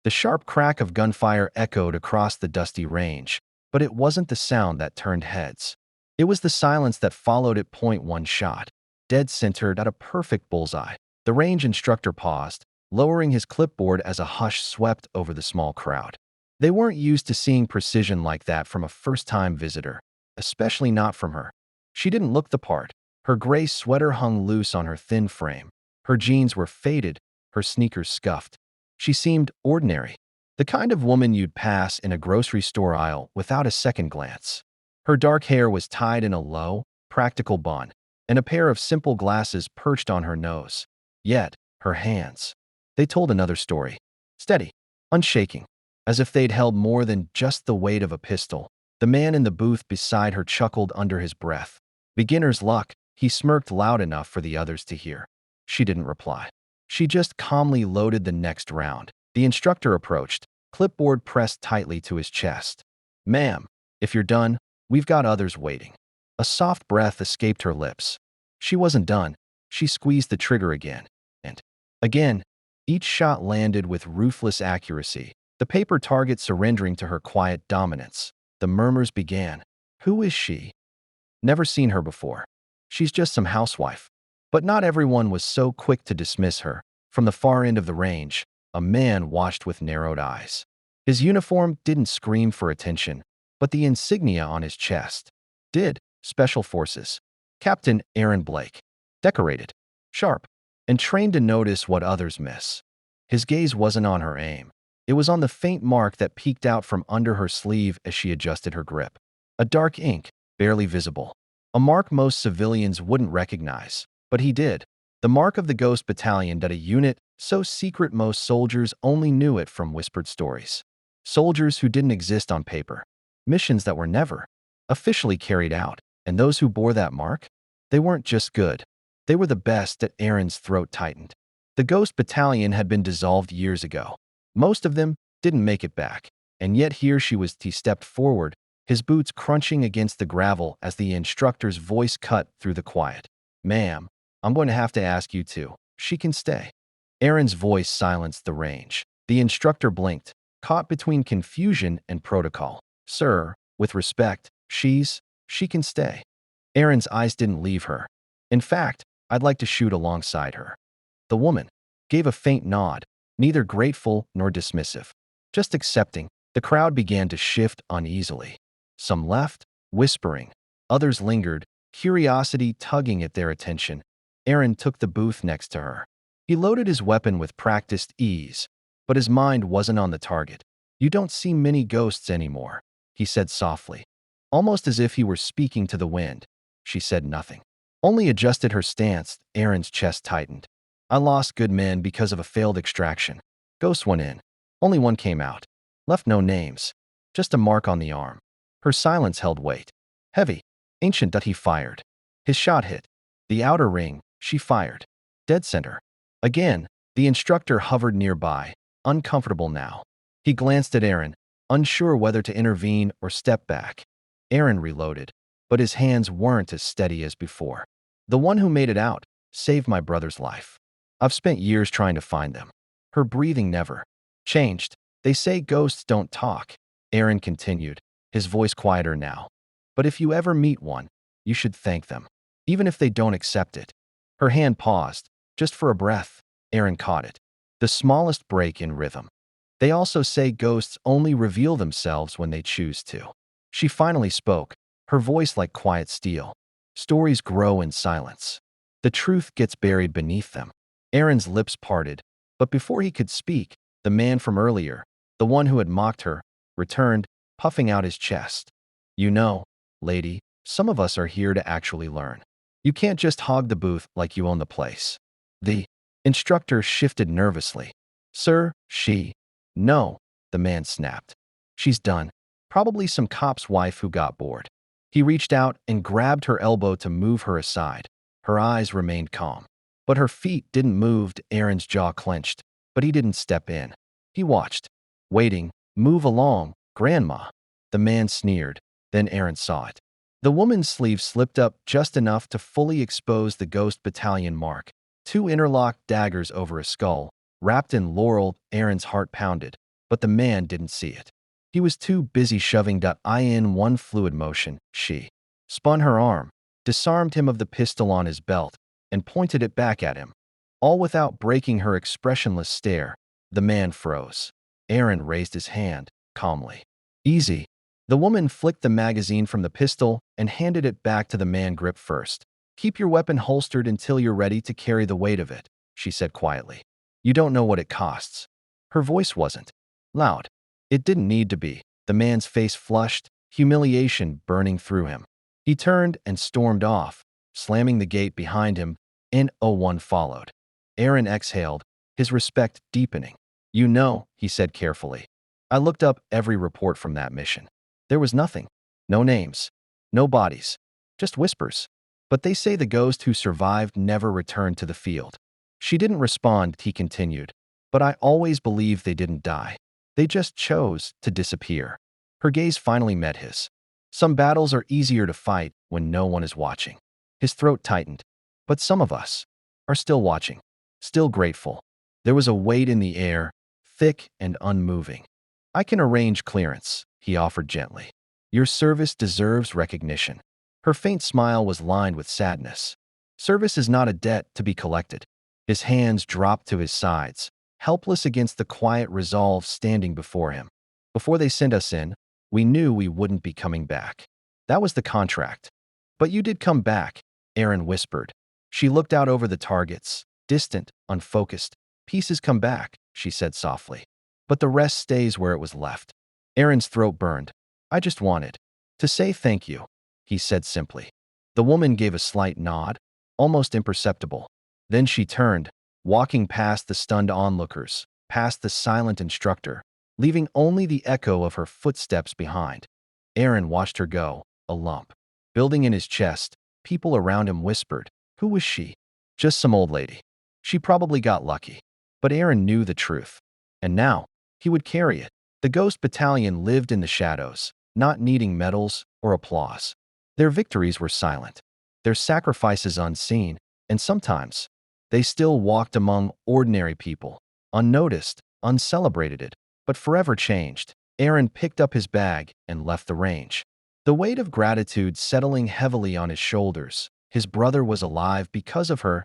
The sharp crack of gunfire echoed across the dusty range, but it wasn't the sound that turned heads. It was the silence that followed it. Point one shot, dead centered at a perfect bullseye. The range instructor paused, lowering his clipboard as a hush swept over the small crowd. They weren't used to seeing precision like that from a first-time visitor, especially not from her. She didn't look the part. Her gray sweater hung loose on her thin frame. Her jeans were faded, her sneakers scuffed. She seemed ordinary, the kind of woman you'd pass in a grocery store aisle without a second glance. Her dark hair was tied in a low, practical bun, and a pair of simple glasses perched on her nose. Yet, her hands, they told another story. Steady, unshaking, as if they'd held more than just the weight of a pistol. The man in the booth beside her chuckled under his breath. Beginner's luck, he smirked loud enough for the others to hear. She didn't reply. She just calmly loaded the next round. The instructor approached, clipboard pressed tightly to his chest. "Ma'am, if you're done, we've got others waiting." A soft breath escaped her lips. She wasn't done. She squeezed the trigger again. And again, each shot landed with ruthless accuracy, the paper target surrendering to her quiet dominance. The murmurs began. Who is she? Never seen her before. She's just some housewife. But not everyone was so quick to dismiss her. From the far end of the range, a man watched with narrowed eyes. His uniform didn't scream for attention, but the insignia on his chest did. Special Forces. Captain Aaron Blake. Decorated, sharp, and trained to notice what others miss. His gaze wasn't on her aim. It was on the faint mark that peeked out from under her sleeve as she adjusted her grip. A dark ink, barely visible. A mark most civilians wouldn't recognize. But he did. The mark of the Ghost Battalion, a unit so secret most soldiers only knew it from whispered stories. Soldiers who didn't exist on paper. Missions that were never officially carried out. And those who bore that mark? They weren't just good. They were the best. At Aaron's throat tightened. The Ghost Battalion had been dissolved years ago. Most of them didn't make it back. And yet here she was. He stepped forward, his boots crunching against the gravel as the instructor's voice cut through the quiet. "Ma'am, I'm going to have to ask you to. She can stay." Aaron's voice silenced the range. The instructor blinked, caught between confusion and protocol. "Sir, with respect, she can stay." Aaron's eyes didn't leave her. "In fact, I'd like to shoot alongside her." The woman gave a faint nod, neither grateful nor dismissive, just accepting. The crowd began to shift uneasily. Some left, whispering. Others lingered, curiosity tugging at their attention. Aaron took the booth next to her. He loaded his weapon with practiced ease, but his mind wasn't on the target. "You don't see many ghosts anymore," he said softly, almost as if he were speaking to the wind. She said nothing, only adjusted her stance. Aaron's chest tightened. "I lost good men because of a failed extraction. Ghosts went in. Only one came out. Left no names. Just a mark on the arm." Her silence held weight. Heavy, ancient. He fired. His shot hit the outer ring. She fired. Dead center. Again, the instructor hovered nearby, uncomfortable now. He glanced at Aaron, unsure whether to intervene or step back. Aaron reloaded, but his hands weren't as steady as before. "The one who made it out saved my brother's life. I've spent years trying to find them." Her breathing never changed. "They say ghosts don't talk," Aaron continued, his voice quieter now. "But if you ever meet one, you should thank them, even if they don't accept it." Her hand paused, just for a breath. Aaron caught it. The smallest break in rhythm. "They also say ghosts only reveal themselves when they choose to." She finally spoke, her voice like quiet steel. "Stories grow in silence. The truth gets buried beneath them." Aaron's lips parted, but before he could speak, the man from earlier, the one who had mocked her, returned, puffing out his chest. "You know, lady, some of us are here to actually learn. You can't just hog the booth like you own the place." The instructor shifted nervously. "Sir, she..." "No," the man snapped. "She's done. Probably some cop's wife who got bored." He reached out and grabbed her elbow to move her aside. Her eyes remained calm, but her feet didn't move. Aaron's jaw clenched, but he didn't step in. He watched, waiting. "Move along, Grandma." The man sneered, then Aaron saw it. The woman's sleeve slipped up just enough to fully expose the Ghost Battalion mark. Two interlocked daggers over a skull, wrapped in laurel. Aaron's heart pounded. but the man didn't see it. He was too busy shoving in one fluid motion. She spun her arm, disarmed him of the pistol on his belt, and pointed it back at him. All without breaking her expressionless stare, the man froze. Aaron raised his hand, calmly. Easy. The woman flicked the magazine from the pistol and handed it back to the man gripped first. Keep your weapon holstered until you're ready to carry the weight of it, she said quietly. You don't know what it costs. Her voice wasn't loud. It didn't need to be. The man's face flushed, humiliation burning through him. He turned and stormed off, slamming the gate behind him. N01 followed. Aaron exhaled, his respect deepening. You know, he said carefully. I looked up every report from that mission. There was nothing. No names. No bodies. Just whispers. But they say the ghost who survived never returned to the field. She didn't respond, he continued. But I always believed they didn't die. They just chose to disappear. Her gaze finally met his. Some battles are easier to fight when no one is watching. His throat tightened. But some of us are still watching, still grateful. There was a weight in the air, thick and unmoving. I can arrange clearance, he offered gently. Your service deserves recognition. Her faint smile was lined with sadness. Service is not a debt to be collected. His hands dropped to his sides, helpless against the quiet resolve standing before him. Before they sent us in, we knew we wouldn't be coming back. That was the contract. But you did come back, Aaron whispered. She looked out over the targets, distant, unfocused. Pieces come back, she said softly. But the rest stays where it was left. Aaron's throat burned. I just wanted to say thank you, he said simply. The woman gave a slight nod, almost imperceptible. Then she turned, walking past the stunned onlookers, past the silent instructor, leaving only the echo of her footsteps behind. Aaron watched her go, a lump building in his chest. People around him whispered, who was she? Just some old lady. She probably got lucky. But Aaron knew the truth. And now, he would carry it. The Ghost Battalion lived in the shadows, not needing medals or applause. Their victories were silent, their sacrifices unseen, and sometimes, they still walked among ordinary people, unnoticed, uncelebrated, but forever changed. Aaron picked up his bag and left the range. The weight of gratitude settling heavily on his shoulders. His brother was alive because of her.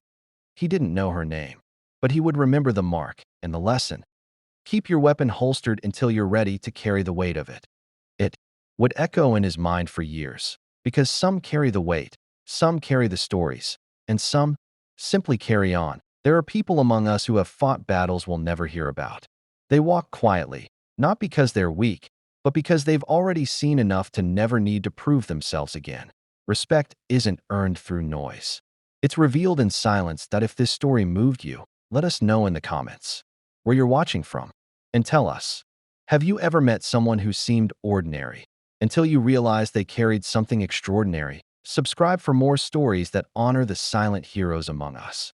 He didn't know her name, but he would remember the mark and the lesson. Keep your weapon holstered until you're ready to carry the weight of it. It would echo in his mind for years, because some carry the weight, some carry the stories, and some simply carry on. There are people among us who have fought battles we'll never hear about. They walk quietly, not because they're weak, but because they've already seen enough to never need to prove themselves again. Respect isn't earned through noise. It's revealed in silence. That if this story moved you, let us know in the comments where you're watching from. And tell us, have you ever met someone who seemed ordinary until you realized they carried something extraordinary? Subscribe for more stories that honor the silent heroes among us.